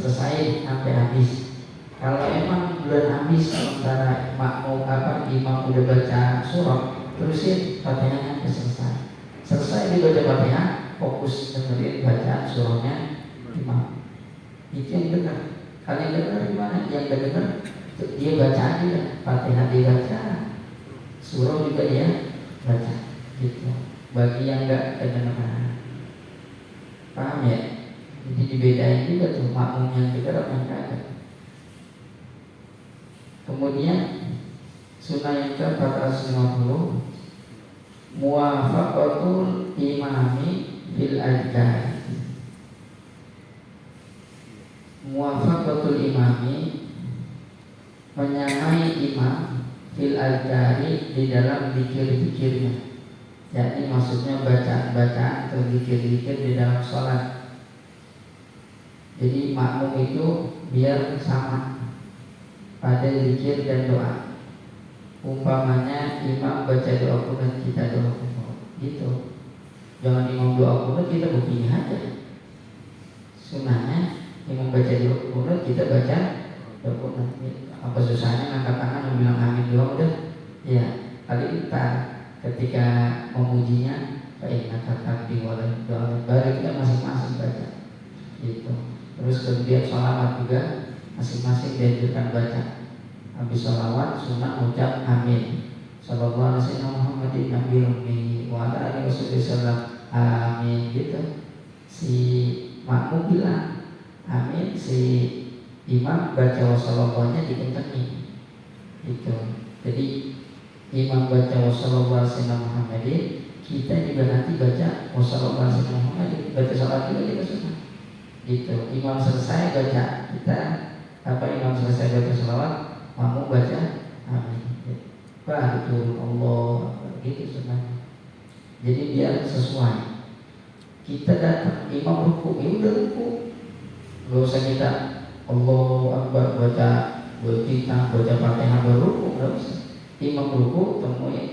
selesai sampai habis. Kalau emang belum habis sementara makmum imam udah baca surah, terusin Fatihahnya sampai selesai. Selesai dibaca Fatihah, fokus dengerin bacaan surahnya imam. Itu yang benar. Kalau yang benar gimana? Yang benar dia baca aja, Fatihah dia baca, surah juga dia baca. Gitu. Bagi yang enggak kedengaran, paham ya? Jadi dibedain juga tuh makmum yang benar apa yang kagak. Kemudian sunnah yang ke-450, muwafaqatul imami fil adhan. Muwafaqatul imami, menyamai imam fil adhari, di dalam zikir-zikirnya. Jadi maksudnya bacaan-bacaan atau zikir-zikir di dalam sholat. Jadi makmum itu biar sama pada zikir dan doa. Umpamanya imam baca doa qunut, kita doa qunut, gitu. Jangan imam doa qunut kita begini aja. Sunnahnya imam baca doa qunut, kita baca doa qunut. Apa susahnya ngangkat tangan bilang amin doang udah? Ya, kali kita ketika memujinya baik kata diwalah doa baru kita masing-masing baca. Gitu. Terus kemudian sholawat juga masing-masing dianjurkan baca. Habis sholawat sunnah ucap amin. Sallallahu alaihi wasallam Muhammadin nabiyil ummi wa ala alihi wasallam amin, gitu. Si makmum bilang amin, si imam baca wassallallahu-nya dikencengin. Gitu. Jadi imam baca wassallallahu alaihi wasallam Muhammadin, kita juga nanti baca wassallallahu alaihi wasallam Muhammadin, baca salat juga kita sunnah. Gitu. Imam selesai baca, kita imam selesai baca salawat, makmum baca amin. Baru Allah, gitu sunnahnya. Jadi biar sesuai. Kita datang imam ruku, ya udah ruku. Gak usah kita Allahu Akbar baca berkita, baca Fatihah baru ruku, gak usah. Imam ruku,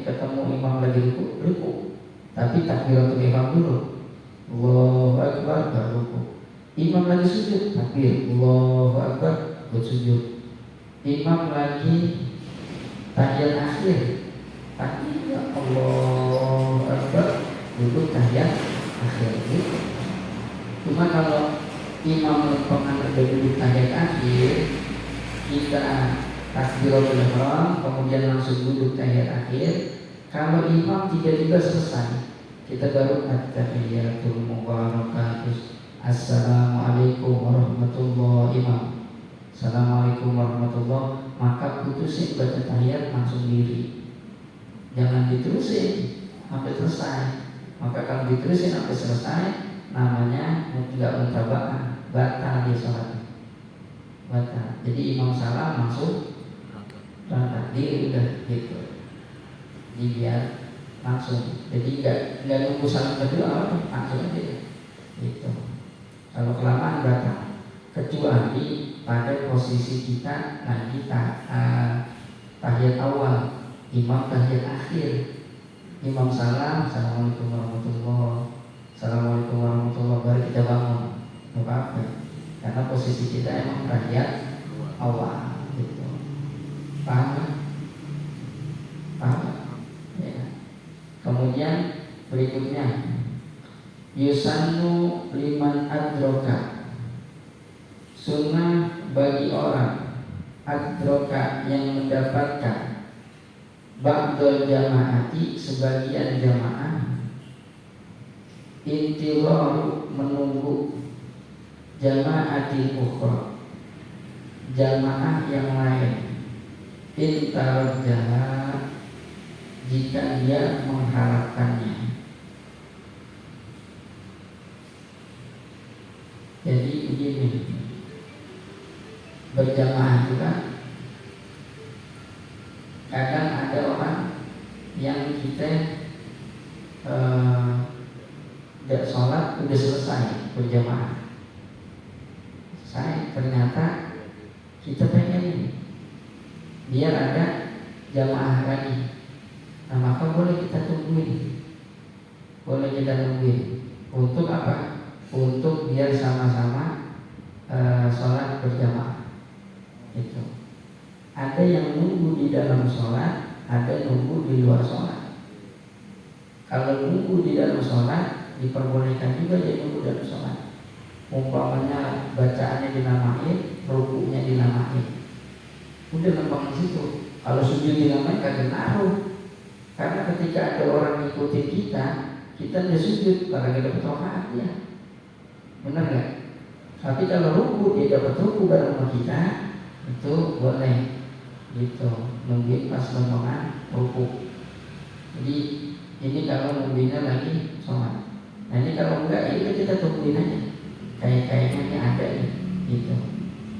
ketemu imam lagi ruku. Tapi takbiratul ihram dulu. Allahu Akbar baru ruku. Imam lagi sujud, takbir Allahu Akbar bersujud. Imam lagi tahiyat akhir, tahiyat Allahu Akbar, duduk tahiyat akhir. Cuma kalau imam lempengan duduk tahiyat akhir, kita takbiratul ihram kemudian langsung duduk tahiyat akhir. Kalau imam tiba-tiba selesai, kita baru at-tahiyatul mubarakatuh, assalamualaikum warahmatullahi wabarakatuh. Assalamualaikum warahmatullahi, maka putusin baca tahiyat langsung diri. Jangan diterusin sampai selesai. Maka kalau diterusin sampai selesai, namanya tidak mutaba'ah, batal dia sholat. Batal. Jadi imam salam langsung berangkat diri udah gitu. Jadi biar langsung. Jadi nggak nunggu salam kedua, langsung aja gitu. Kalau kelamaan batal. Kecuali pada posisi kita lagi tahiyat awal, imam tahiyat akhir, imam salam, assalamualaikum warahmatullahi, assalamualaikum warahmatullahi, baru kita bangun, nggak apa-apa, karena posisi kita emang tahiyat awal, gitu. Paham? Paham? Ya. Kemudian berikutnya, yusannu liman adroka, sunnah bagi orang adroka yang mendapatkan ba'dul jamaati, sebagian jamaah, intilaru menunggu jamaatil ukhra, jamaah yang lain, intarjaha, jika dia mengharapkannya. Jadi begini, berjamaah juga kadang ada orang yang kita sholat udah selesai berjamaah, ternyata kita pengen biar ada jamaah lagi. Nah maka boleh kita tungguin, boleh kita tungguin. Untuk apa? Untuk biar sama-sama sholat sholat berjamaah. Itu. Ada yang nunggu di dalam sholat, ada nunggu di luar sholat. Kalau nunggu di dalam sholat, diperbolehkan juga dia nunggu dalam sholat. Umpamanya bacaannya dinamain, rukunya dinamain. Udah gampang di situ. Kalau sujud dinamain kagak naruh. Karena ketika ada orang ngikutin kita udah sujud karena kita dapat rokaat ya. Benar nggak? Tapi kalau ruku dia dapat ruku bareng sama kita, itu boleh. Gitu, nungguin pas rombongan ruku. Jadi ini kalau nungguinnya lagi sholat. Nah ini kalau enggak, itu kita tungguin aja. Kayaknya ini ada nih, gitu.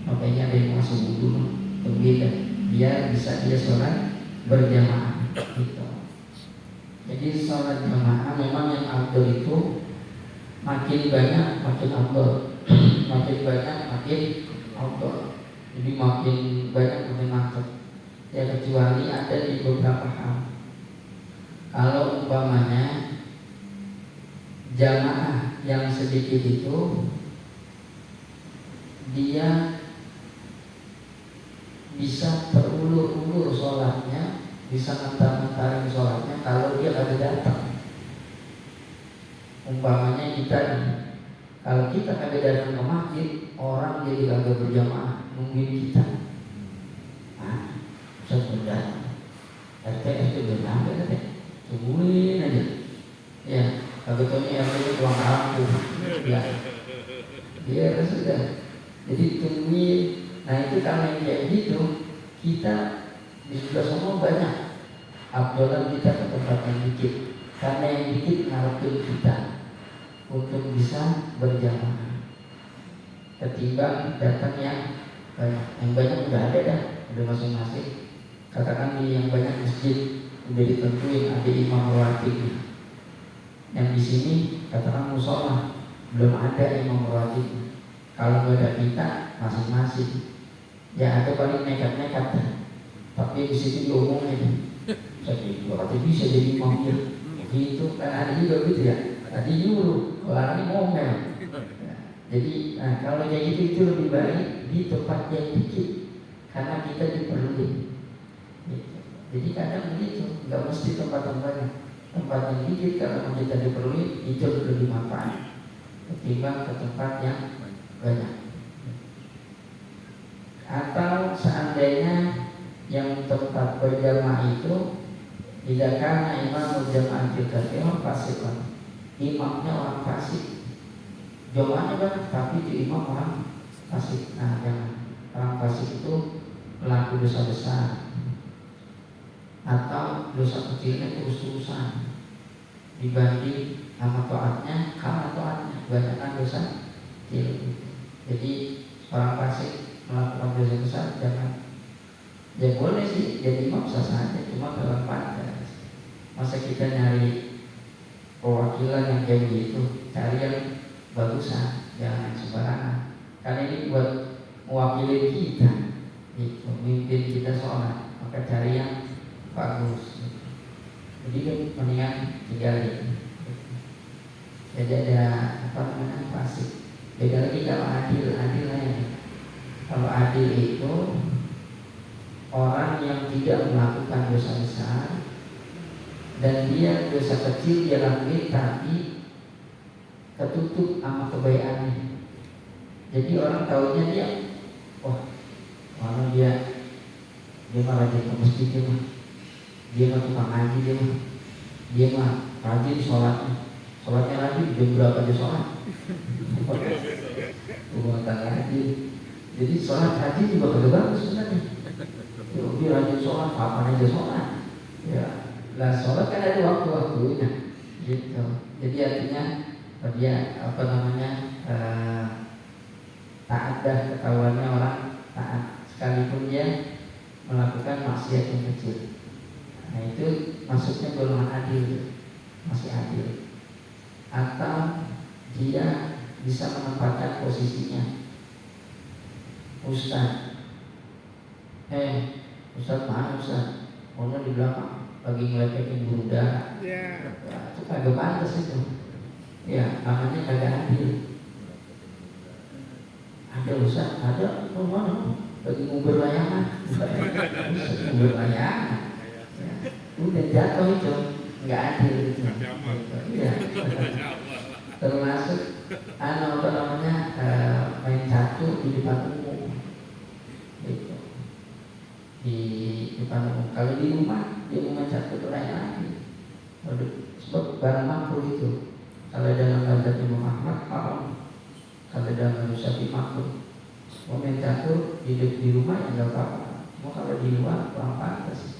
Makanya ada yang masuk wudhu, tungguin deh. Biar bisa dia sholat berjamaah. Gitu. Jadi sholat jamaah memang yang afdal itu makin banyak makin afdal, makin banyak makin afdal. Jadi makin banyak makin mantap. Ya kecuali ada di beberapa hal. Kalau umpamanya jamaah yang sedikit itu dia bisa terulur-ulur sholatnya, bisa ngentar-ngentarin sholatnya kalau dia ada datang. Umpamanya kita nih, kalau kita ada datang ke masjid, orang jadi agak berjamaah nungguin kita. Nah, saya sudah RT belum sampai RT, tungguin aja. Ya, kebetulannya RT itu ruang lampu. Ya, dia sudah. Jadi tungguin. Nah itu karena yang kayak gitu, kita di sebelah semua banyak abdolan kita ke tempat yang dikit. Karena yang dikit ngarepin kita untuk bisa berjamaah. Ketimbang datang yang banyak. Yang banyak udah ada dah, udah masing-masing. Katakan di yang banyak masjid udah ditentuin ada imam rawatib. Yang di sini katakan musola belum ada imam rawatib. Kalau nggak ada kita masing-masing. Ya ada paling nekat-nekat, tapi di situ diomongin. Jadi berarti bisa jadi imam ya. Gitu kan ada juga gitu ya. Tadi nyuruh, kalau ini ngomel. Jadi kalau kayak gitu itu lebih baik di tempat yang dikit karena kita diperlukan. Gitu. Jadi kadang begitu, nggak mesti tempat-tempatnya. Tempat yang dikit karena kita diperlukan itu lebih manfaat ketimbang ke tempat yang banyak. Atau seandainya yang tempat berjamaah itu tidak karena imam berjamaah kita imam fasik, imamnya orang fasik, jamaahnya banyak tapi itu imam orang fasik. Nah jangan, orang fasik itu pelaku dosa besar atau dosa kecilnya terus-terusan dibanding sama taatnya, karena taatnya banyakkan dosa kecil. Jadi orang fasik melakukan dosa besar jangan. Ya boleh sih jadi imam sah saja, cuma dalam pantas. Masa kita nyari perwakilan yang kayak gitu, cari yang bagusan, jangan sembarangan. Karena ini buat mewakili kita, gitu, mimpin kita sholat, maka cari yang bagus. Jadi kan mendingan tinggalin. Jadi ada apa namanya fasik. Beda lagi kalau adil lain. Kalau adil itu orang yang tidak melakukan dosa besar dan dia dosa kecil dia lakuin tapi ketutup sama kebaikannya. Jadi orang tahunya dia, orang dia malah rajin ke masjid dia mah tukang ngaji dia mah rajin sholatnya rajin jam berapa dia sholat? Rumah tangga rajin. Jadi sholat rajin juga kagak bagus sebenarnya. Dia rajin sholat, kapan aja sholat. Ya, lah sholat kan ada waktu-waktunya, gitu. Jadi artinya dia taat dah, ketahuannya orang taat sekalipun dia melakukan maksiat yang kecil. Nah itu maksudnya golongan adil, masih adil. Atau dia bisa menempatkan posisinya. Ustaz mana Ustaz? Orang di belakang lagi ngelepekin guru darah. Itu kagak pantas itu. Ya, namanya kagak adil. Ada Ustaz, ada mana lagi ngubur layangan, ngubur layangan, ya. Udah jatuh itu, nggak adil itu. Ya. Termasuk apa namanya main catur di depan umum, gitu. Di depan umum. Kalau di rumah dia mau main catur itu lain lagi. Sebab barang makruh itu. Kalau dalam mazhab Imam Ahmad haram, kalau dalam Syafi'i makruh. Mau main catur di rumah ya nggak apa-apa. Mau kalau di luar kurang pantas.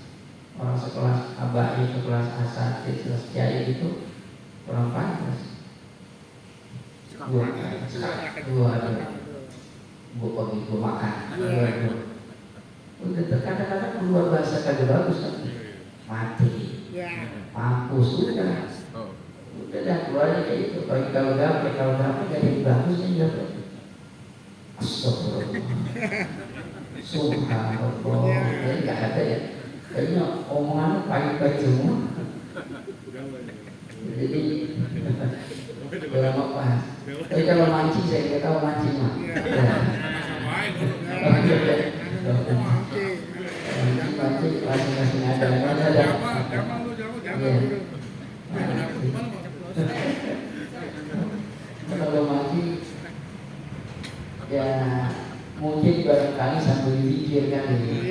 Orang sekelas abai, sekelas asatid, sekelas kiai itu kurang pantas. Gua pergi gua makan. Udah kadang-kadang keluar bahasa kagak bagus kan, mati, mampus udah dah keluarnya kayak itu. Kalau gape gak ada yang bagusnya juga. Astagfirullah, subhanallah, jadi nggak ada ya. Kayaknya omongan pahit-pahit semua. Jadi dalam apa? Tapi kalau mancing saya nggak tahu mancing mah. Mancing masing-masing ada. Kalau mancing ya mungkin barangkali sambil dipikirkan ini.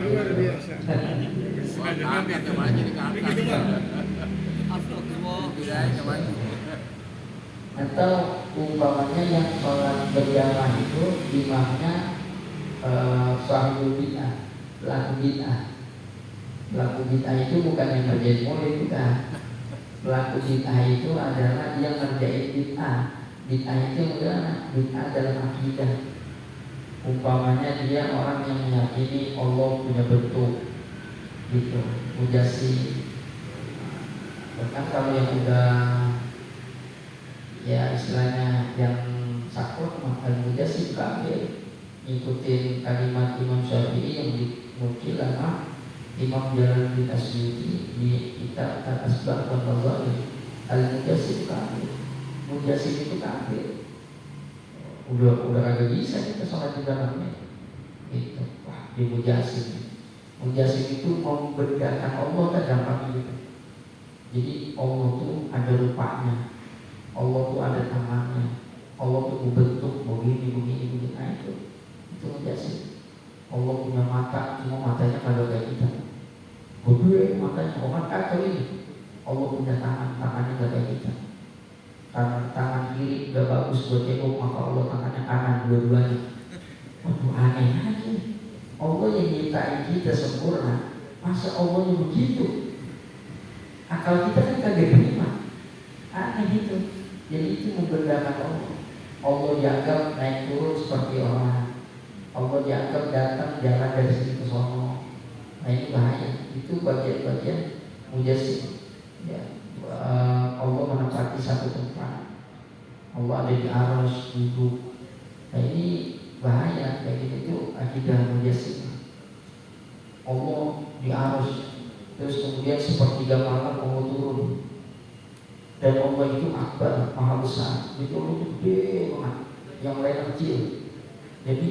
Luar biasa. Atau umpamanya yang sholat berjamaah itu imamnya sahibul bid'ah, pelaku bid'ah. Pelaku bid'ah itu bukan yang ngerjain maulid, bukan. Pelaku bid'ah itu adalah yang ngerjain bid'ah. Bid'ah itu adalah bid'ah dalam akidah. Umpamanya dia orang yang meyakini Allah punya bentuk, gitu, mujassim. Bahkan kalau yang udah ya istilahnya yang saklek mah al-mujassim kafir, ngikutin kalimat Imam Syafi'i yang dinukil sama Imam Jalaluddin Asyuti di kitab Al-Asbab wal Fadail. Al-mujassim kafir, mujassim itu kafir. Udah kagak bisa kita sholat di dalamnya. Itu wah di mujassim. Mujassim itu membedakan Allah kan gampang gitu. Jadi Allah tuh ada rupanya, Allah tuh ada tangannya, Allah tuh berbentuk begini. Nah itu mujassim. Allah punya mata, cuma matanya kagak kayak kita. Gede matanya, orang kacau ini. Allah punya tangan, tangannya gak kayak kita. Tangan kiri gak bagus buat cebok, maka Allah tangannya kanan dua-duanya. Waduh aneh aja. Allah yang nyiptain kita sempurna, masa Allahnya begitu? Akal kita kan kagak terima. Aneh itu. Jadi itu membedakan Allah. Allah dianggap naik turun seperti orang. Allah dianggap datang jalan dari sini ke sono. Nah ini bahaya. Itu bagian-bagian mujassim. Ya. Allah menempati satu tempat. Allah ada di arsy duduk. Nah ini bahaya. Kayak gitu akidah mujassim. Allah di arsy, terus kemudian sepertiga malam Allah turun. Dan Allah itu akbar, maha besar. Itu Allah gede banget. Yang lain kecil. Jadi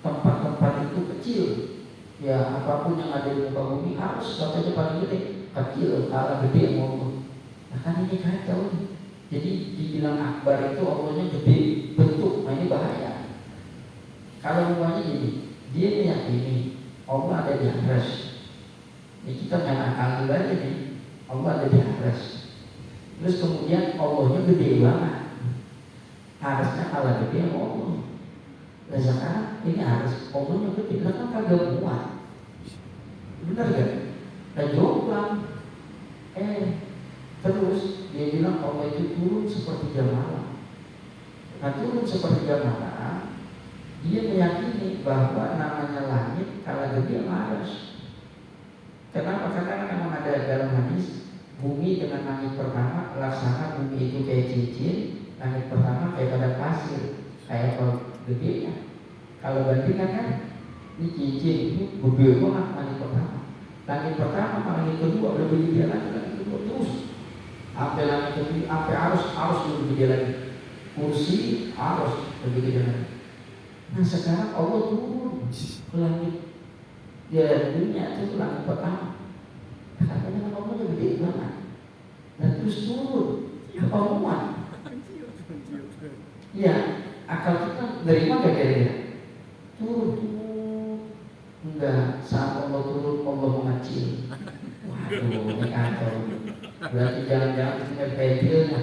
tempat-tempat itu kecil. Ya apapun yang ada di muka bumi harus katanya paling gede. Kecil, ala gede Allah. Nah kan ini kacau nih. Jadi dibilang akbar itu Allahnya gede bentuk. Nah ini bahaya. Kalau umpamanya gini, dia meyakini Allah ada di arsy. Ya kita jangan akal aja nih. Allah ada di arsy. Terus kemudian Allahnya gede banget. Harusnya kalah gede sama Allah. Nah sekarang ini harus Allahnya gede, kan kagak muat. Bener gak? Dan jomblang. Terus dia bilang Allah itu turun seperti jam malam. Nah turun seperti jam malam, dia meyakini bahwa namanya langit kalah gede sama arsy. Kenapa? Karena memang ada dalam hadis, bumi dengan langit pertama laksana bumi itu kayak cincin, langit pertama kayak pada pasir, kayak kalau gedenya. Kalau bandingkan kan, ini cincin ini gede banget langit pertama. Langit pertama, langit kedua lebih gede lagi, langit kedua terus. Sampai langit kedua, sampai arus lebih gede lagi. kursi harus lebih gede lagi. Nah sekarang Allah turun ke langit, dia dunia itu langit pertama, katanya Allah gede banget, dan terus turun ke pengumuman. Ya, akal kita nerima gak kira-kira? Turun, enggak. Saat Allah turun, Allah mengecil. Waduh, ini kacau. Berarti jangan-jangan punya pentilnya.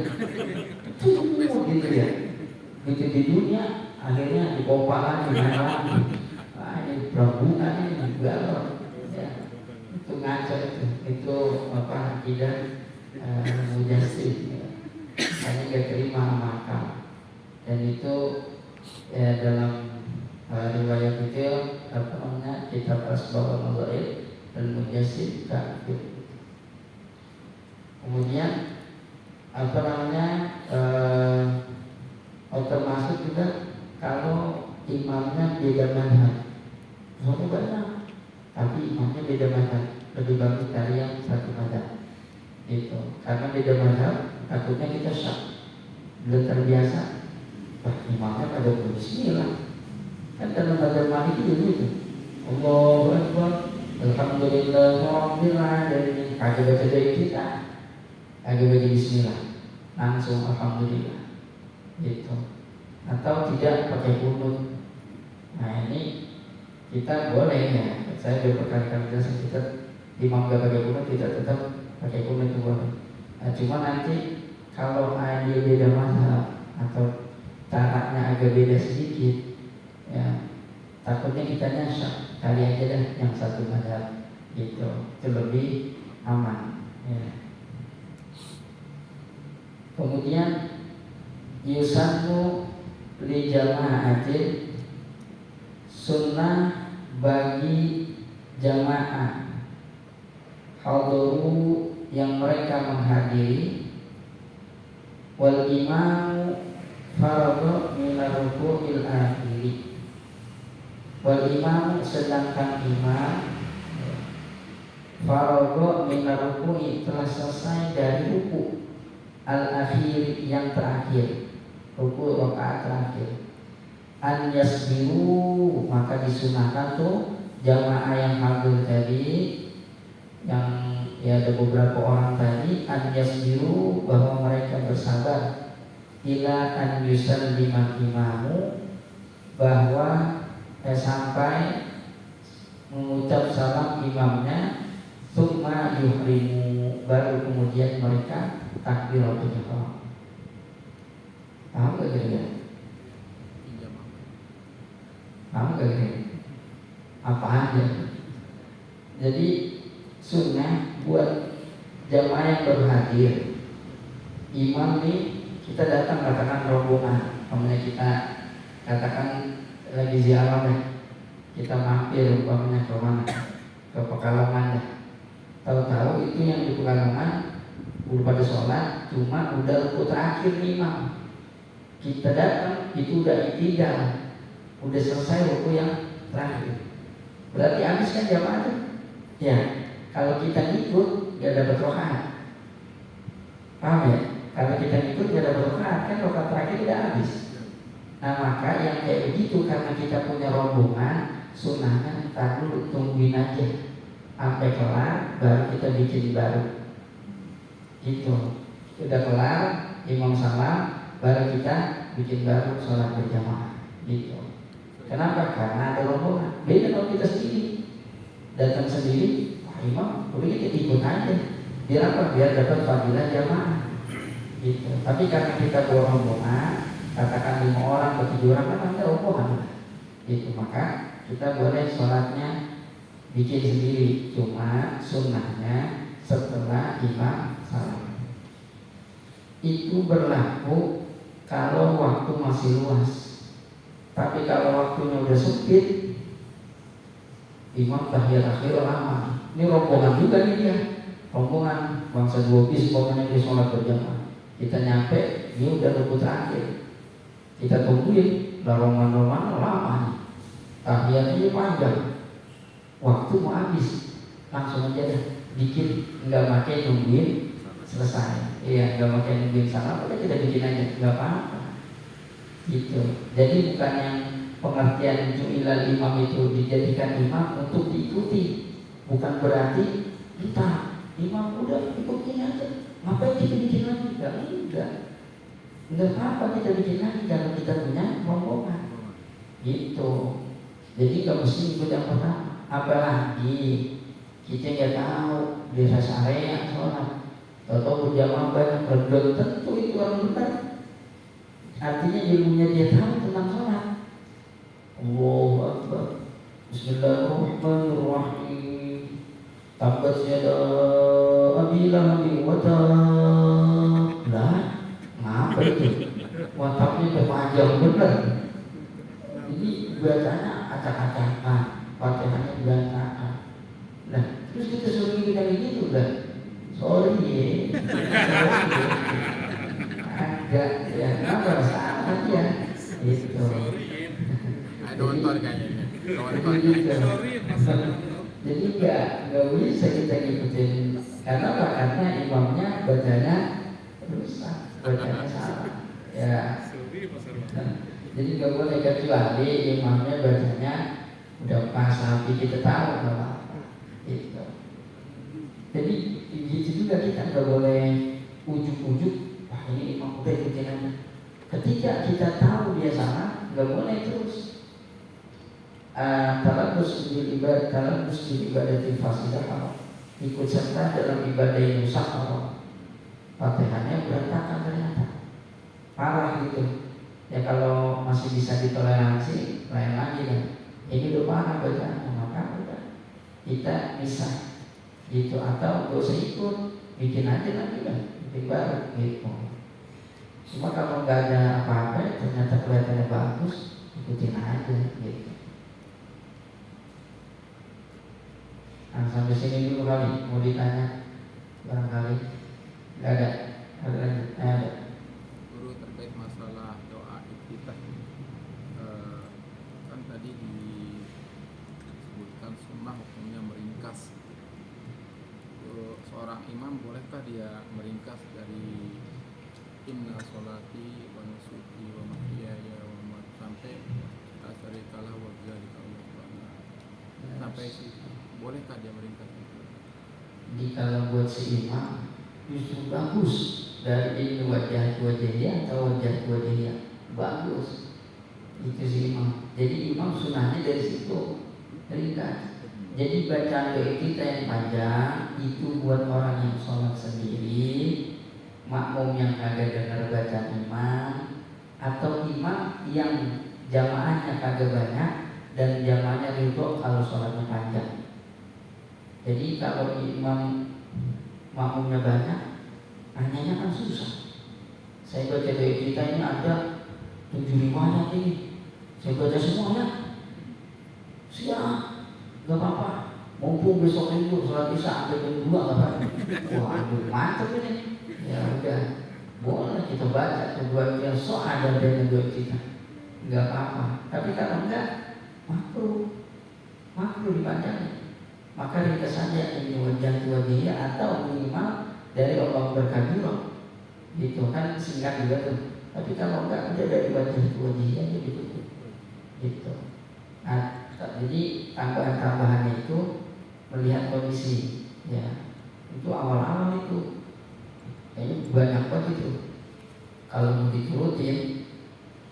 Turun gitu ya. Bikin di dunia, akhirnya dipompa lagi, mana lagi. Wah, ini berhubungan ini, galor. Ya, itu ngaco itu. Itu apa? Akidah mujassim. Ya. Hanya gak terima sama akal. Dan itu ya, dalam riwayat itu apa namanya kitab Asbab al-Madaib dan Mujassim kafir. Kemudian apa namanya termasuk juga kalau imamnya beda mazhab, semua banyak, tapi imamnya beda mazhab, lebih bagus dari yang satu mazhab. Itu karena beda mazhab, takutnya kita syak, belum terbiasa. Wah, imamnya pada berbismillah. Kan dalam mazhab Maliki itu Allahu Akbar, alhamdulillahirabbil alamin. Kagak baca doa kita, kagak baca bismillah, langsung alhamdulillah. Gitu. Atau tidak pakai kunut. Nah ini kita boleh ya. Saya sudah berkali-kali jelasin kita imam gak pakai kunut, kita tetap pakai kunut itu boleh. Nah, cuma nanti kalau dia beda mazhab atau caranya agak beda sedikit, ya takutnya kita nyasar, kali aja dah yang satu mazhab gitu, itu lebih aman. Ya. Kemudian yusannu li jama'atin, sunnah bagi jamaah hadiru yang mereka menghadiri, wal imam faradu minar ruku'il akhiri, wal imam sedangkan imam faradu minar ruku'i telah selesai dari ruku' al akhir yang terakhir, ruku' rakaat terakhir, an yasbiru maka disunahkan tuh jamaah yang hadir tadi, yang ya ada beberapa orang tadi, an yasbiru bahwa mereka bersabar, ila an yusallima imamu bahwa sampai mengucap salam imamnya, tsumma yuhrimu baru kemudian mereka takbiratul ihram. Paham gak kira-kira? Paham gak kira-kira? Apa aja? Jadi sunnah buat jamaah yang baru hadir, imam nih kita datang katakan rombongan, umpamanya kita katakan lagi ziarah deh, kita mampir umpamanya ke mana, ke Pekalongan deh. Tahu-tahu itu yang di Pekalongan udah pada sholat, cuma udah ruku terakhir nih imam. Kita datang itu udah iktidal, udah selesai ruku yang terakhir. Berarti habis kan jamaah tuh? Ya, kalau kita ngikut gak dapat rokaat. Paham ya? Kalau kita ngikut gak dapat rokaat, kan rokaat terakhir udah habis. Nah maka yang kayak begitu karena kita punya rombongan, sunnahnya ntar dulu tungguin aja sampai kelar baru kita bikin baru. Gitu. Sudah kelar, imam salam, baru kita bikin baru sholat berjamaah. Gitu. Kenapa? Karena ada rombongan. Beda kalau kita sendiri. Datang sendiri, wah imam, udah kita ikut aja. Biar apa? Biar dapat fadilah jamaah. Gitu. Tapi karena kita bawa rombongan, katakan 5 orang atau 7 orang kan ada rombongan. Gitu. Maka kita boleh sholatnya bikin sendiri. Cuma sunnahnya setelah imam salam. Itu berlaku kalau waktu masih luas. Tapi kalau waktunya udah sempit, imam tahiyat akhir lama. Ini rombongan juga nih dia, rombongan bangsa 2 bis, pokoknya di sholat berjamaah. Kita nyampe, ini udah ruku terakhir. Kita tungguin, rombongan lama nih. Tahiyatnya panjang, waktu mau habis, langsung aja deh bikin, nggak pakai nungguin selesai. Iya, nggak pakai nungguin salam, udah kita bikin aja, nggak apa-apa. gitu. Jadi bukan yang pengertian ju'ilal imam itu dijadikan imam untuk diikuti, bukan berarti entah imam udah ikutin aja, ngapain kita bikin lagi? Enggak apa-apa kita bikin lagi kalau kita punya rombongan gitu. Jadi nggak mesti ikut yang pertama, apalagi kita nggak tahu desa area sholat atau berjamaah banyak, belum tentu itu orang benar. Artinya ilmunya dia tahu tentang sholat. Allahu Akbar, Bismillahirrahmanirrahim, tabat yada abi lahabin wa tab. Lah, ngapa itu? Watapnya terpanjang benar. Jadi bacanya acak-acakan, Fatihahnya berantakan. Nah, terus kita suruh kita gitu lah. Sorry, agak ya, apa salah ya? Itu. Nonton kayaknya. Jadi nggak bisa kita ngikutin. Karena apa? Karena imamnya bacanya rusak, bacanya salah. Ya. Jadi nggak boleh kecuali imamnya bacanya udah pas, tapi kita tahu nggak apa-apa. Gitu. Jadi gitu juga kita nggak boleh ujuk-ujuk. Wah ini imam udah ikutin aja. Ketika kita tahu dia salah, nggak boleh terus. Talabus bil ibadatil fasidah haram. Ikut serta dalam ibadah yang rusak haram. Fatihahnya berantakan ternyata, parah gitu. Ya kalau masih bisa ditoleransi, lain lagi kan. Ini udah parah bacaannya, maka udah kita bisa gitu, atau gak usah ikut, bikin aja lagi kan, bikin baru gitu. Cuma kalau nggak ada apa-apa, ternyata kelihatannya bagus, ikutin aja gitu. Nah, sampai sini dulu kali, mau ditanya barangkali. Nggak ada, ada lagi, ada. Guru terkait masalah doa iftitah, kan tadi disebutkan sunnah hukumnya meringkas. Seorang imam bolehkah dia meringkas dari inna sholati wa nusuki wa mahyaya wa mamati sampai asyarikalah wa dzalika sampai situ? Bolehkah dia meringkas itu? Jadi kalau buat si imam justru bagus, dari ini wajah atau wajah bagus itu si imam. Jadi imam sunahnya dari situ ringkas. Jadi bacaan doa kita yang panjang itu buat orang yang sholat sendiri, makmum yang kagak dengar bacaan imam, atau imam yang jamaahnya kagak banyak dan jamaahnya ridho kalau sholatnya panjang. Jadi kalau imam makmumnya banyak, nanyanya kan susah. Saya baca doa kita ini ada 7 riwayat ini, saya baca semuanya. Siap, gak apa-apa. Mumpung besok itu sholat isya sampai jam 2 gak apa-apa. Wah, mantap ini. Ya udah, boleh kita baca doa yang so ada dengan doa kita, gak apa-apa. Tapi kalau enggak, makruh dipanjangin. Maka ringkas saja ini wajah dia atau minimal dari Allah berkabiro gitu kan, singkat juga tuh. Tapi kalau enggak ada dari wajah dia aja gitu. Nah, jadi tambahan-tambahannya itu melihat kondisi ya. Itu awal-awal itu kayaknya banyak banget itu. Kalau mau diturutin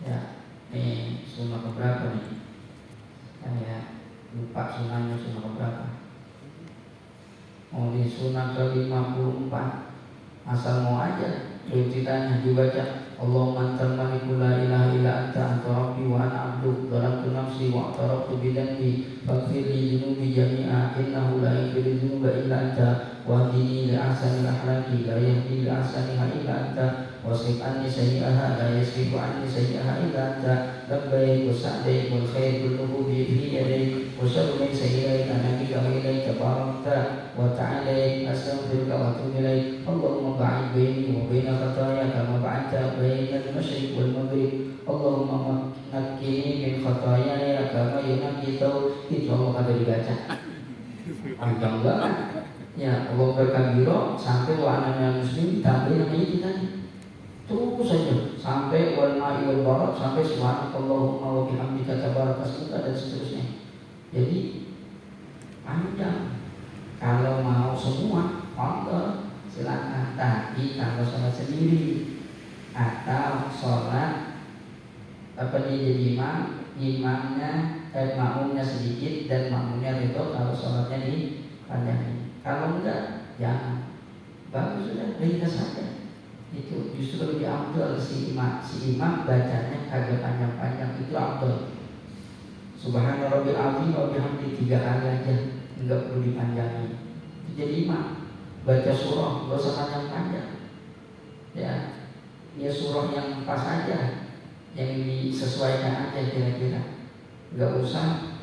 ya, nih sunnah keberapa nih? Saya lupa sunnahnya sunnah keberapa. Mau di sunnah ke-54, asal mau aja ditanya dibaca Allahumma antal maliku la ilaha illa anta rabbi wa ana abduk dhalamtu nafsi wa a'taraftu bidanbi faghfir li dhunubi jami'a innahu la yaghfiru dhunuba illa anta wahdini li ahsanil akhlaqi la yahdi li ahsaniha illa anta wasrif anni sayyi'aha la yasrifu anni sayyi'aha illa anta labbaik wa sa'daik wal khair kulluhu bi yadayk wa sharru laysa ilayka nabiyya wa ilayka barakta wa ta'ala astaghfiruka wa atubu ilaik. Allahumma ba'id baini wa baina khataaya kama ba'adta baina al-masyriq wal maghrib. Allahumma naqqini min khataayaya kama yunaqqa thawb. Itu Allah kata dibaca. Panjang banget. Ya, Allah berkabiro sampai wa ana muslim ditambahin nama itu tadi. terus saja sampai wal ma'i wal barak, sampai subhanakallahumma wa bihamdika tabarakasmuka dan seterusnya. Jadi panjang. Kalau mau semua, monggo silakan. Tapi kalau sholat sendiri atau sholat dia jadi imamnya makmumnya sedikit dan makmumnya itu kalau sholatnya dipanjangin. Kalau enggak, jangan. Bagus sudah, ringkas saja. Itu justru lebih afdal si imam bacanya agak panjang-panjang, itu afdal. Subhana rabbil azim wa bihamdi 3 kali aja, enggak perlu dipanjangin. Itu jadi imam baca surah enggak usah panjang-panjang. Ya surah yang pas aja, yang disesuaikan aja kira-kira. Enggak usah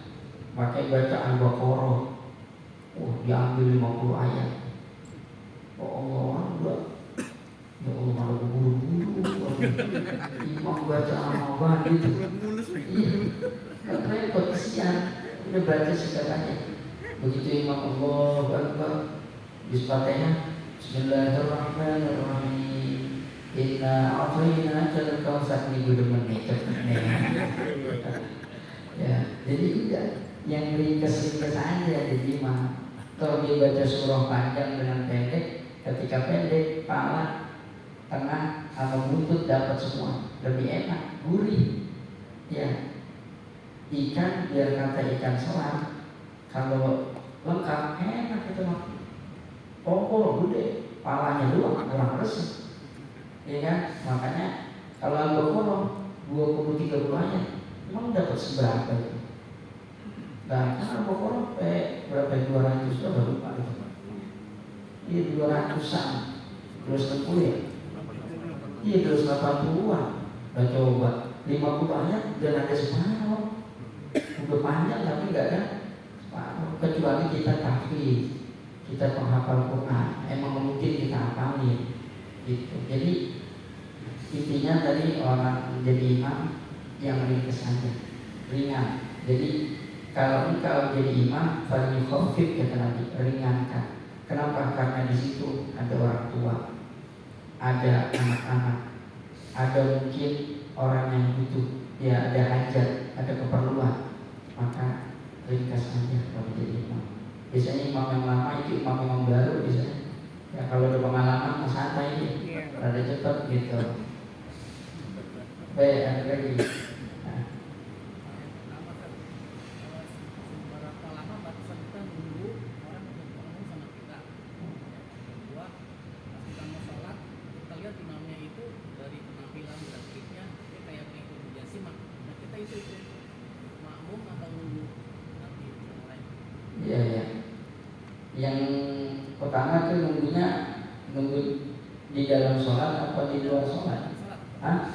pakai bacaan Al-Baqarah. Diambil 50 ayat. Allah, ya Allah, malah buru-buru. Imam baca apa gitu. Iya, gak repot, kesian. Udah baca segalanya. Begitu imam Allah Akbar, Bismillahirrahmanirrahim. Bismillahirrahmanirrahim. Inna a'tayna al-kautsar, ini gue demen nih. Ya, jadi udah yang ringkas-ringkas aja jadi imam. Kalau dia baca surah panjang dengan pendek, ketika pendek, pala, tengah, atau buntut dapat semua, lebih enak, gurih. Ya, ikan biar kata ikan selam, kalau lengkap enak itu mah. Pokok gede, palanya doang kurang resep. Ya kan, makanya kalau Al-Baqarah 20-30 ayat, emang dapat seberapa itu? Nah, kan Al-Baqarah berapa 200 sudah lupa itu. Iya 200-an, 260 ya. Iya 280-an. Nah coba 50 ayat dan ada separuh. Udah panjang tapi enggak ada separuh. Kecuali kita tahfiz, kita penghafal Quran, emang mungkin kita hafalin gitu. Jadi intinya tadi orang menjadi imam yang ringkas saja, ringan. Jadi kalau engkau jadi imam, paling khafif kata Nabi, ringankan. Kenapa? Karena di situ ada orang tua, ada anak-anak, ada mungkin orang yang butuh, ya ada hajat, ada keperluan, maka ringkas saja kalau jadi imam. Biasanya imam yang lama itu imam baru biasanya. Ya kalau ada pengalaman santai ini, rada cepat gitu. Baik, ada lagi. Iya ya. Yang pertama tuh nunggu di dalam sholat atau di luar sholat? Hah?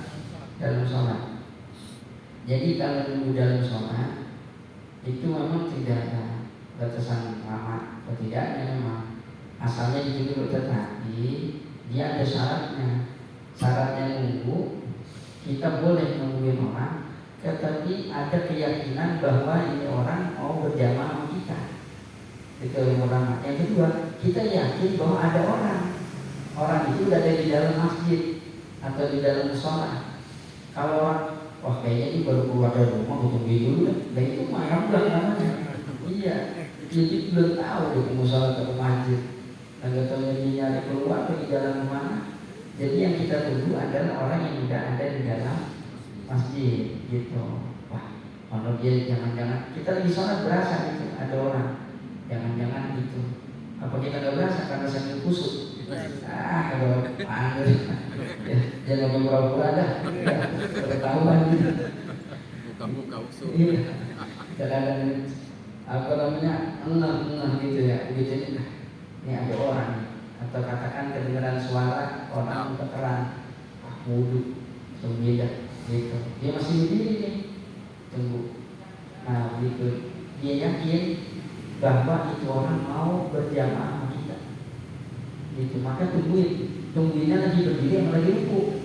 Dalam sholat. Jadi kalau nunggu dalam sholat itu memang tidak ada batasan lama atau tidaknya, memang asalnya itu dulu, tetapi dia ada syaratnya. Syaratnya nunggu, kita boleh nungguin orang, tetapi ada keyakinan bahwa ini orang mau berjamaah sama kita. Itu yang pertama. Yang kedua, kita yakin bahwa ada orang itu udah ada di dalam masjid atau di dalam musola. Kalau orang, wah kayaknya ini baru keluar dari rumah, butuh dulu deh. Dan itu mah yang namanya. Iya, jadi belum tahu dia ke musola atau ke masjid. Dan gak tahu dia nyari keluar atau di dalam mana. Jadi yang kita tunggu adalah orang yang udah ada di dalam masjid gitu. Wah, kalau dia jangan-jangan kita lagi sholat berasa gitu ada orang. Jangan-jangan gitu. Apa kita gak berasa karena sambil kusut? Kalau panggil jangan pura-pura dah. Ketahuan gitu. Buka-buka usul. Kadang-kadang apa namanya engah gitu ya. Begitu ini ada orang. Atau katakan kedengaran suara orang keteran. Wudhu, beda gitu. Dia masih berdiri nih. Tunggu. Nah begitu. Dia yakin bahwa itu orang mau berjamaah sama kita gitu, maka tungguinnya lagi berdiri yang lagi ruku.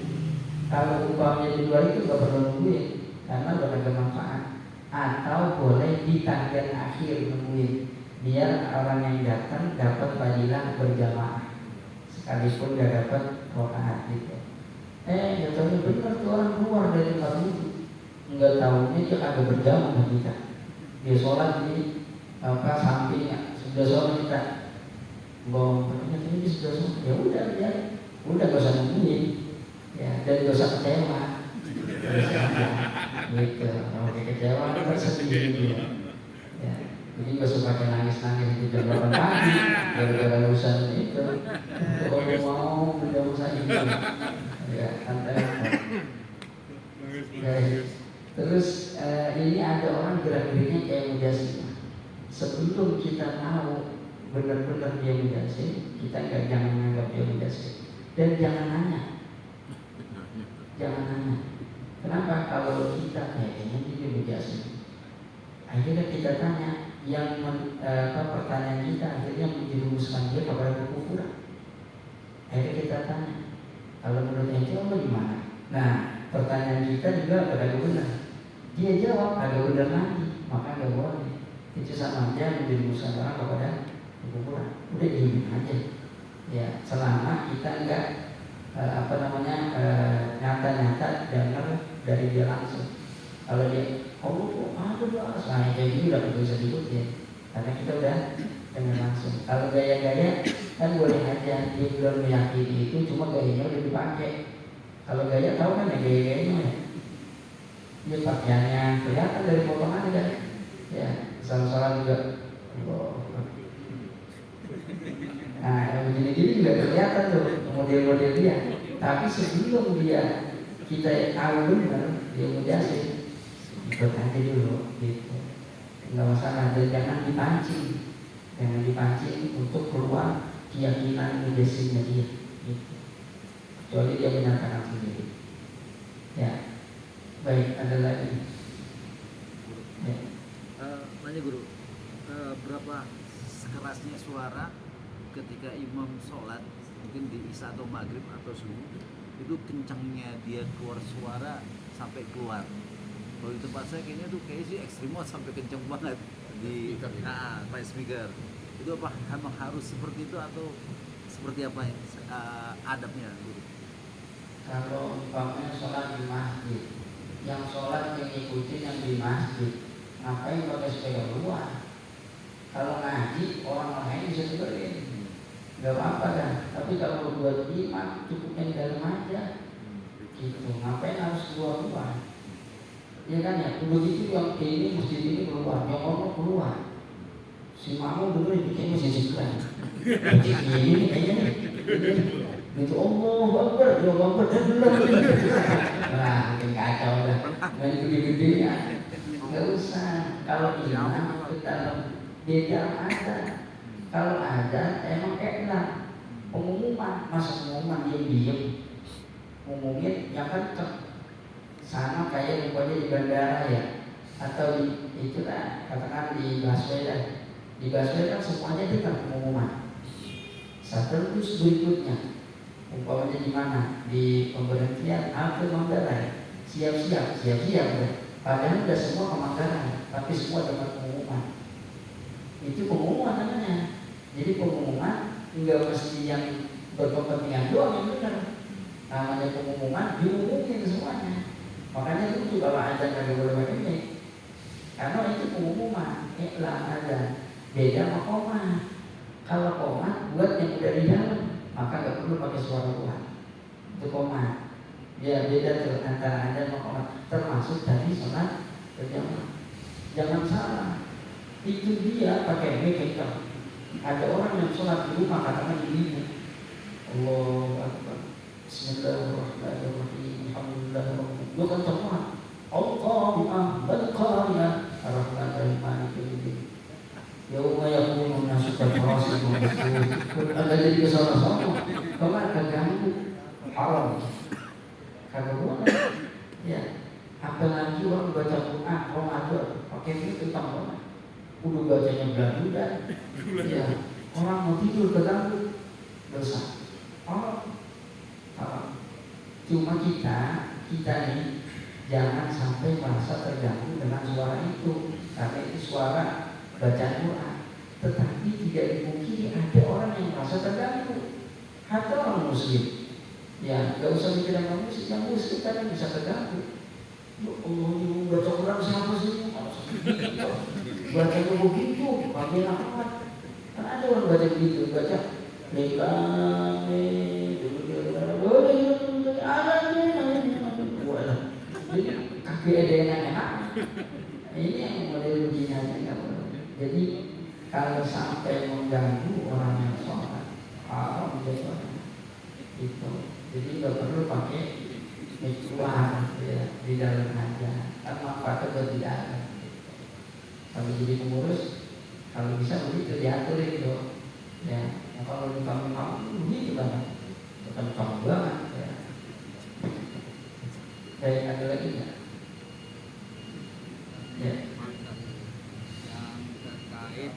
Kalau umpamanya di luar itu gak perlu nungguin karena gak ada manfaat. Atau boleh di tanggal akhir nungguin biar orang yang datang dapat fadilah berjamaah sekalipun gak dapat rakaat gitu. Nggak tahu benar tuh orang keluar dari tempat wudhu. Nggak tahunya dia kagak berjamaah sama kita. Dia sholat di sampingnya, sudah sholat kita. Bawa katanya ini sudah sholat. Ya udah gak usah nungguin. Ya, dan gak usah kecewa. Gitu, kalau kecewa kan sedih gitu. Ya, jadi gak usah pakai nangis-nangis di jam 8 pagi gara-gara urusan itu. Kalau mau berjamaah saya ini. Ya, santai. Terus ini ada orang gerak-geriknya kayak Mujassimah. Sebelum kita tahu benar-benar dia Mujassim, kita jangan menganggap dia Mujassim. Dan jangan nanya. Kenapa kalau kita kayaknya dia Mujassim? Akhirnya kita tanya, pertanyaan kita akhirnya menjerumuskan dia kepada kekufuran. Akhirnya kita tanya, kalau menurut ente Allah gimana? Nah, pertanyaan kita juga agak benar. Dia jawab agak benar lagi, maka agak boleh. Itu sama aja menjerumuskan orang kepada kekufuran. Udah diem aja. Ya, selama kita enggak nyata-nyata dengar dari dia langsung. Kalau dia saya kayak gini udah bisa diikuti, karena kita udah dengar langsung. Kalau gaya-gaya kan boleh aja, dia belum meyakini itu, cuma gayanya udah dipakai. Kalau gaya tahu kan ya gaya-gayanya ya. Dia pakaiannya kelihatan dari potongannya kan. Ya, salah-salah juga. Nah, yang begini-gini juga kelihatan tuh model-model dia. Tapi sebelum kita tahu benar dia Mujassim, ikut aja dulu gitu. Nggak masalah, dan jangan dipancing untuk keluar keyakinan Mujassimnya dia gitu. Kecuali dia menyatakan sendiri. Ya, baik, ada lagi. Ya. Tanya guru, berapa kerasnya suara ketika imam sholat, mungkin di isya atau maghrib atau subuh, itu kencangnya dia keluar suara sampai keluar. Kalau di tempat saya kayaknya tuh kayak sih ekstrim banget, sampai kencang banget di pakai speaker. Itu apa emang harus seperti itu atau seperti apa ya adabnya guru? Kalau umpamanya sholat di masjid, yang sholat mengikuti yang di masjid, ngapain pakai speaker luar? Kalau ngaji orang lain bisa dengerin, nggak apa-apa kan. Tapi kalau buat imam cukup yang dalam aja, gitu. Ngapain harus keluar? Ya kan ya, begitu yang ini masjid ini keluar, yang ngomong keluar. Si mamu dulu bikin masjid sekian. Ini kayaknya itu Allah Akbar nah makin kacau lah, main gede-gede ya. Nggak usah. Kalau imam ke dalam beda ada. Kalau ada emang enak pengumuman, masa pengumuman diam ngomongin yang kenceng. Sama kayak rupanya di bandara ya, atau di itulah katakan di busway. Di busway kan semuanya itu kan pengumuman. Terus berikutnya umpamanya di mana, di pemberhentian halte Manggarai, siap-siap. Padahal udah semua ke Manggarai, tapi semua dapat pengumuman. Itu pengumuman namanya. Jadi pengumuman enggak mesti yang berkepentingan doang yang benar. Namanya pengumuman diumumin semuanya. Makanya itu kalau ada nggak boleh pakai ini, karena itu pengumuman. Iklan ada. Beda sama koma. Kalau koma buat yang udah di dalam, maka nggak perlu pakai suara luar. Itu koma. Ya beda tuh antara ada sama koma. Termasuk tadi sholat berjamaah. Jangan salah. Itu dia pakai mic. Ada orang yang sholat di rumah katakan begini, Allahu Akbar, Bismillahirrahmanirrahim, Alhamdulillah. Lu kan semua Allahu Akbar qariyah Ar-Rahman Maliki Yaumiddin. Yauma yakunu nasu kal-farasi wal-bukur. Ada jadi kesana-sana. Kemana keganggu haram. Kagak boleh. Ya. Apalagi orang baca Quran, orang ada pakai itu tambah. Udah bacanya belan-belan. Ya. Orang mau tidur keganggu dosa. Cuma kita nih jangan sampai merasa terganggu dengan suara itu, karena itu suara bacaan Quran. Tetapi tidak dimungkiri ada orang yang merasa terganggu, atau orang muslim Ya, nggak usah mikir yang musik kan bisa terganggu. Ya Allah, ini baca Quran siapa sih? Baca begitu, pakai amat. Kan ada orang baca begitu, baca jadi kaki ada yang enak. Ini yang model begini. Jadi kalau sampai mengganggu orang yang sholat, menjadi orang itu. Jadi nggak perlu pakai keluar ya, di dalam aja. Kan manfaatnya buat tidak ada. Kalau jadi pengurus, kalau bisa begitu diatur itu. Ya, kalau di kamu begitu banget, bukan kamu banget. Ya. Baik, ada lagi nggak? Ya. Yang terkait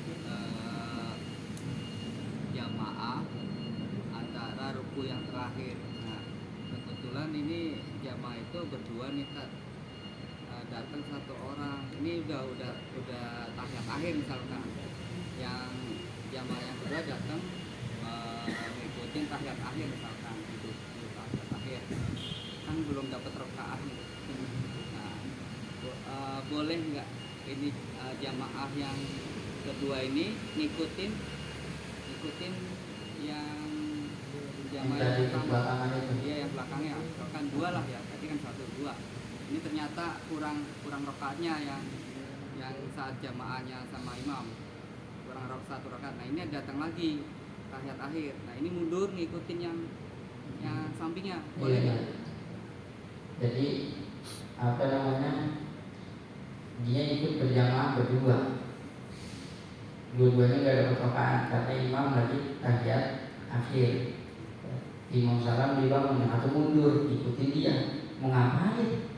jamaah antara ruku yang terakhir. Nah, kebetulan ini jamaah itu berdua nih Kak. Datang satu orang. Ini udah tahap akhir misalkan. Yang jamaah yang kedua datang ngikutin tahiyat akhir misalkan itu tahiyat akhir kan belum dapat rakaat nih. Nah, boleh nggak ini jamaah yang kedua ini ngikutin yang jamaah yang pertama, dia yang belakangnya misalkan dua lah ya, tadi kan 1-2 ini ternyata kurang rakaatnya yang saat jamaahnya sama imam kurang 1 rakaat. Nah ini datang lagi tahiyat akhir. Nah ini mundur ngikutin yang sampingnya boleh nggak? Jadi apa namanya, dia ikut berjamaah berdua, dua-duanya nggak ada rakaat karena imam lagi tahiyat akhir. Imam salam dia bangun atau mundur ikutin dia, mau ngapain?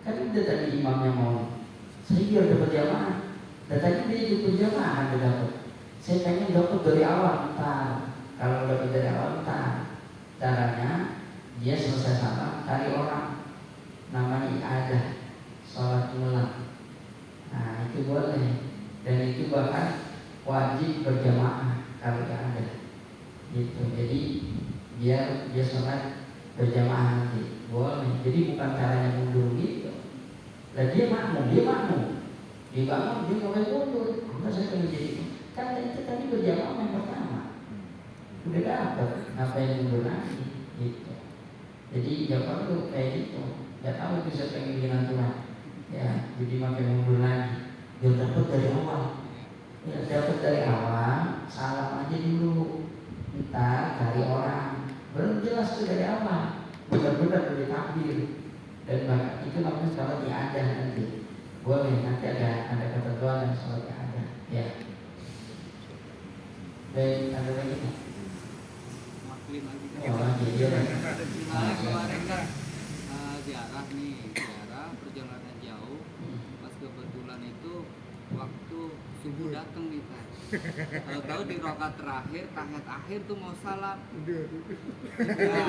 Kan udah tadi imamnya mau saya biar dapat jamaah. Dan tadi dia ikut berjamaah ada dapat. Saya pengen dapat dari awal, entar. Kalau dapat dari awal, entar. Caranya dia selesai salam cari orang, namanya ibadah, sholat ulang. Nah itu boleh. Dan itu bahkan wajib berjamaah kalau ada. Gitu. Jadi dia sholat berjamaah nanti boleh. Jadi bukan caranya mundur gitu. Lah dia makmum. Dia bangun, dia mulai mundur. Enggak, saya pengen jadi. Kan itu tadi berjamaah yang pertama. Udah dapat, ngapain mundur lagi? Gitu. Jadi jangan perlu kayak gitu. Gak tahu bisa pengen bikin aturan. Ya, jadi makin mundur lagi. Dia dapat dari awal. Ya, dapat dari awal, salam aja dulu. Ntar cari orang. Belum jelas tuh dari awal. Benar-benar dari takbir. Dan bahkan itu namanya sholat i'adah nanti. Boleh, nanti ada ketentuan yang sholat i'adah. Ya. Baik, ada lagi nih. Maklum lagi kan. Oh, jadi ya. Kemarin kan ziarah perjalanan jauh. Pas kebetulan itu waktu subuh datang nih Pak. Tahu di rakaat terakhir, tahiyat akhir tuh mau salam. Nah,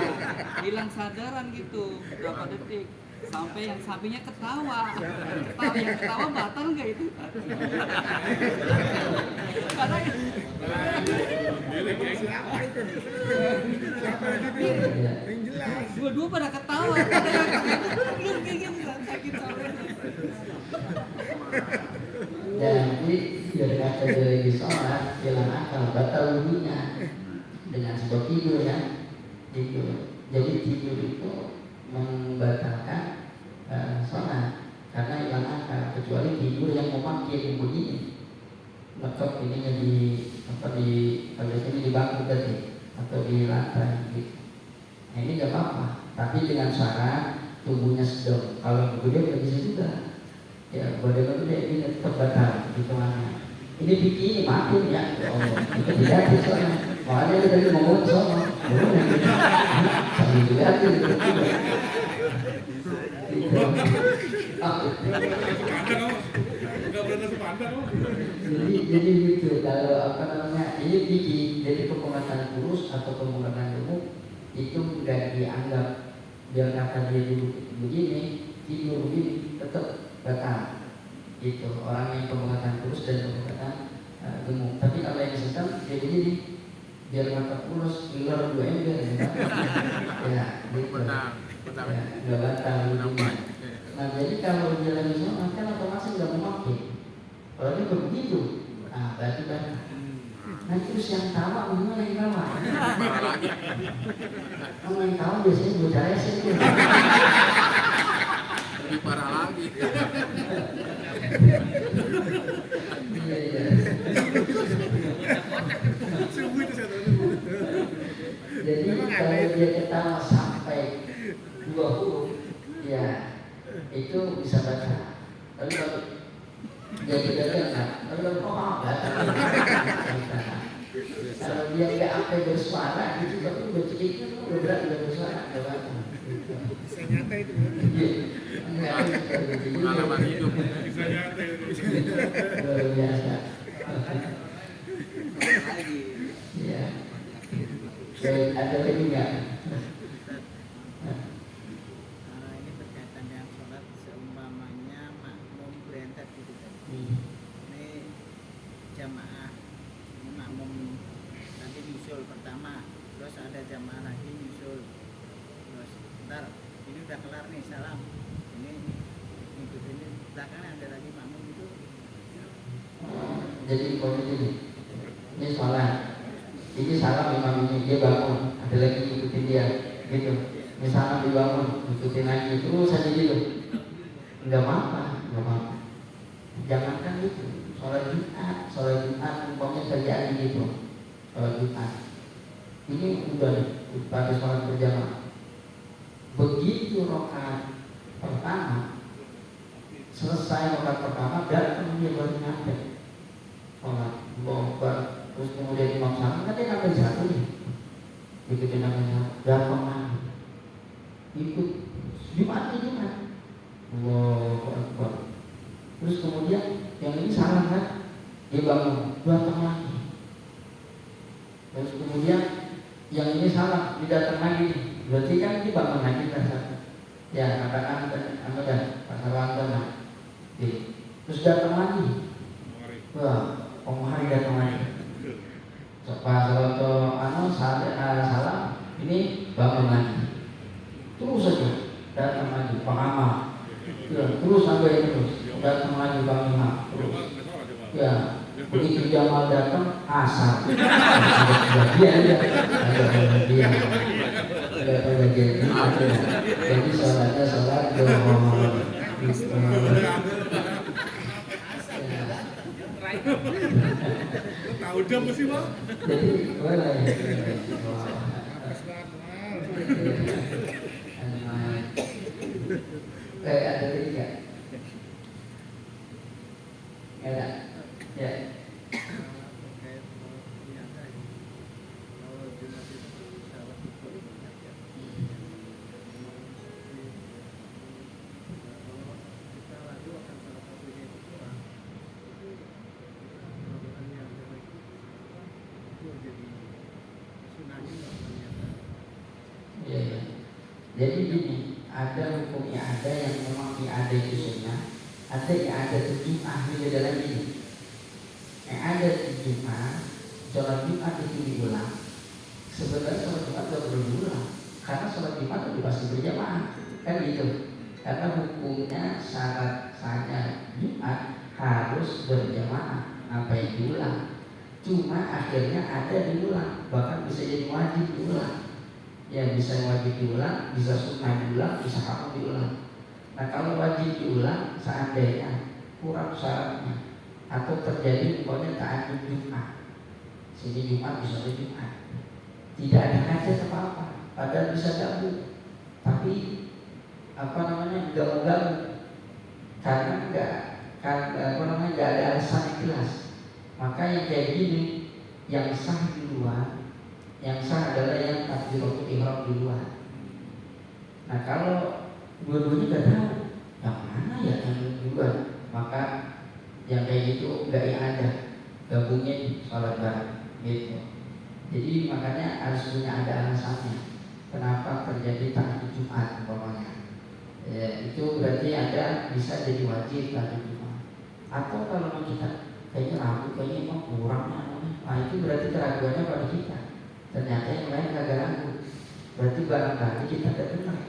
hilang sadaran gitu berapa detik. Sampai yang sampingnya ketawa. Yang ketawa batal nggak itu? Karena dua-dua pada ketawa. Belum kayak sakit sampai. Jadi dari kata dia lagi sholat, hilang akal, batal wudunya dengan sebab tidur ya. Tidur. Jadi tidur itu membatalkan sholat karena hilang akal, kecuali tidur yang memakai begini, lekap ininya di bangku tadi atau di lantai gitu. Nah, ini nggak apa-apa, tapi dengan syarat tubuhnya sedang. Kalau gede nggak bisa juga. Ya, badan gede ini tetap batal gitu mana. Ini bikin makin ya, itu tidak bisa. Makanya kita tadi ngomong sama, sambil juga itu. Jadi gitu. Kalau apa namanya, ini gigi, jadi pemengatan kurus atau pemengatan gemuk itu nggak dianggap. Biar kata dia dulu begini, tidur begini, tetap batal. Itu orang yang pemengatan kurus dan pemengatan gemuk. Tapi kalau yang sedang dia begini, biar mata pulas ular 2 ember ya, ya gitu. Benang Ya, nggak batal benang gitu. banyak. Nah jadi kalau dia lagi sholat kan otomatis nggak memakai. Kalau dia begitu, nah berarti kan. Nah terus yang tawa gimana yang tawa? Kalau yang tawa biasanya bocah rese tuh. Lebih parah lagi. Iya iya. Jadi kalau dia ketawa sampai 2 huruf, ya itu bisa baca. Tapi kalau dia tidak dengar, kalau baca. Kalau dia nggak sampai bersuara, gitu tapi bercerita udah berat udah bersuara, udah baca. Bisa nyata itu. Iya. Pengalaman hidup. Bisa nyata itu. Luar biasa. lagi Iya. Baik, ada lagi nggak? Ini berkaitan dengan sholat seumpamanya makmum berentet gitu kan. Ini jamaah, ini makmum nanti nyusul pertama, terus ada jamaah lagi nyusul, terus ntar ini udah kelar nih salam, ini ngikutin ini belakangnya ada lagi makmum itu. Jadi posisi ini sholat, ini salam imam ini dia bangun, ada lagi ikutin dia, gitu. Ini salam dibangun, ikutin lagi terus saja gitu. Enggak apa-apa, enggak apa-apa. Jangankan itu, sholat Jumat umpamanya terjadi gitu, sholat Jumat. Ini udah pada sholat berjamaah. Begitu rakaat pertama selesai rakaat pertama datang dia baru nyampe sholat Akbar, terus kemudian imam salam kan dia nambah satu nih, ikutin namanya datang lagi ikut Jumat. Allahu Akbar. Terus kemudian yang ini salam kan, dia bangun datang lagi. Terus kemudian yang ini salam dia datang lagi, berarti kan dia bangun lagi kan. Ya katakan dan pasaran tenang. Terus datang lagi. Wah, hari datang lagi. Pas salam ini bangun lagi. Terus saja datang lagi Bang Amal. Ya, terus sampai terus datang lagi Bang Imam. Terus. Ya, begitu Jamal datang asar. Dia. Jadi sholatnya sholat duhur. Tahu jam sih bang? Jadi boleh. Ada lagi nggak? Nggak ada. Ya. Iya, ya. Jadi gini, ada hukumnya ada yang memang ada itu sunnah, ada yang ada Jumat di dalam ini. Yang ada Jumat, sholat Jumat itu diulang. Sebenarnya sholat Jumat tidak perlu diulang, karena sholat Jumat itu pasti berjamaah, kan gitu. Karena hukumnya syarat sahnya Jumat harus berjamaah, apa yang diulang. Cuma akhirnya ada diulang, bahkan bisa jadi wajib diulang. Ya bisa wajib diulang, bisa sunnah diulang, bisa haram diulang. Nah kalau wajib diulang seandainya kurang syaratnya atau terjadi umpamanya ta'addud Jumat, sini Jumat bisa Jumat, tidak ada hajat apa-apa, padahal bisa gabung, tapi nggak menggabung karena nggak ada alasan yang jelas. Maka yang kayak gini yang sah di luar, yang sah adalah yang takbiratul ihram di luar. Nah kalau dua-duanya nggak tahu yang mana ya yang di luar, maka yang kayak gitu nggak yang ada, gabungin sholat bareng gitu. Jadi makanya harus punya ada alasannya kenapa terjadi tahajud Jumat umpamanya. Ya, itu berarti ada bisa jadi wajib tahajud Jumat. Atau kalau kita kayaknya ragu, kayaknya emang kurang, nah itu berarti keraguannya pada kita. ternyata yang lain kagak ragu, berarti barangkali kita tidak benar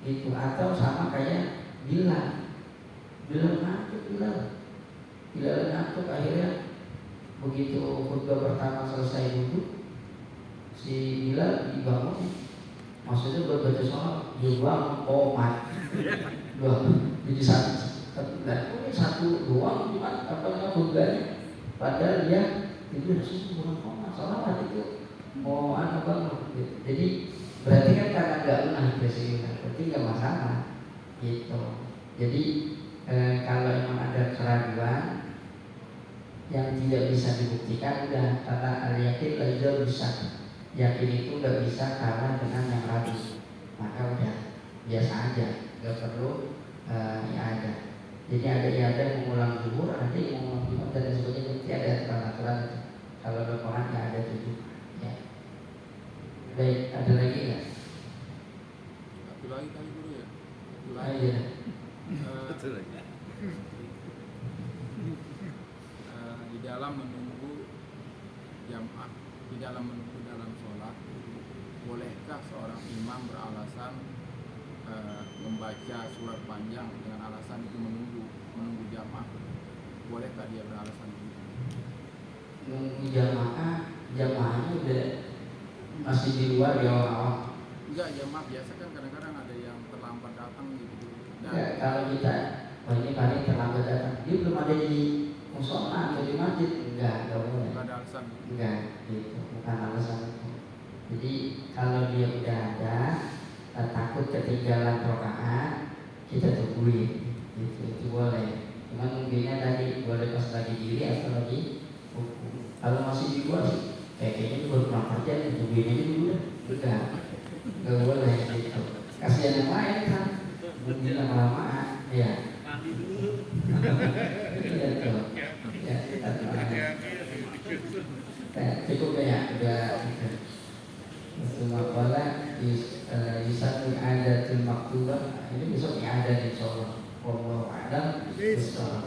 itu. Atau sama kayak Bilal ngantuk akhirnya begitu khutbah pertama selesai duduk, si Bilal dibangun, maksudnya buat baca sholat, dia bangun komat, jadi satu doang cuma apa namanya khutbahnya, padahal dia tidur bukan komat, sholat itu mau bangun gitu. Jadi berarti kan karena nggak benar berarti nggak masalah gitu. Jadi kalau emang ada keraguan yang tidak bisa dibuktikan, udah kata al-yakin laizal bisa, yakin itu nggak bisa kalah dengan yang ragu, maka udah biasa aja, nggak perlu ya ada. Jadi ada yang mengulang zuhur, ada yang mengulang jumat dan sebagainya, nanti ada aturan-aturan. Kalau Al-Quran nggak ada 7 ya. Baik, ada lagi nggak? Satu lagi kali guru ya. Satu lagi. Ayo. Betul lagi. Di dalam menunggu jamaah, di dalam menunggu dalam sholat, bolehkah seorang imam beralasan membaca surat panjang dengan alasan itu menunggu jamaah? Bolehkah dia beralasan begitu? Nunggu jamaahnya udah masih di luar ya awal. Enggak, jamaah biasa kan kadang-kadang ada yang terlambat datang gitu. Ya, kalau kita ini paling terlambat datang, dia belum ada di musola atau di masjid, enggak boleh. Enggak ada alasan. Enggak, gitu, bukan alasan itu. Jadi kalau dia udah ada, takut ketinggalan rakaat, kita tungguin, gitu, itu boleh. Cuman mungkinnya tadi boleh pas lagi diri atau lagi hukum. Kalau masih di luar sih, kayaknya baru pulang kerja, tungguin aja dulu dah. Enggak boleh gitu. Kasihan yang lain kan, mungkin lama-lama, ya. Iya tuh. Ya, cukup ya, udah. Masalah Yusatu adatul maktubah. Ini besok ada di Solo. Wallahu a'lam. Bismillah.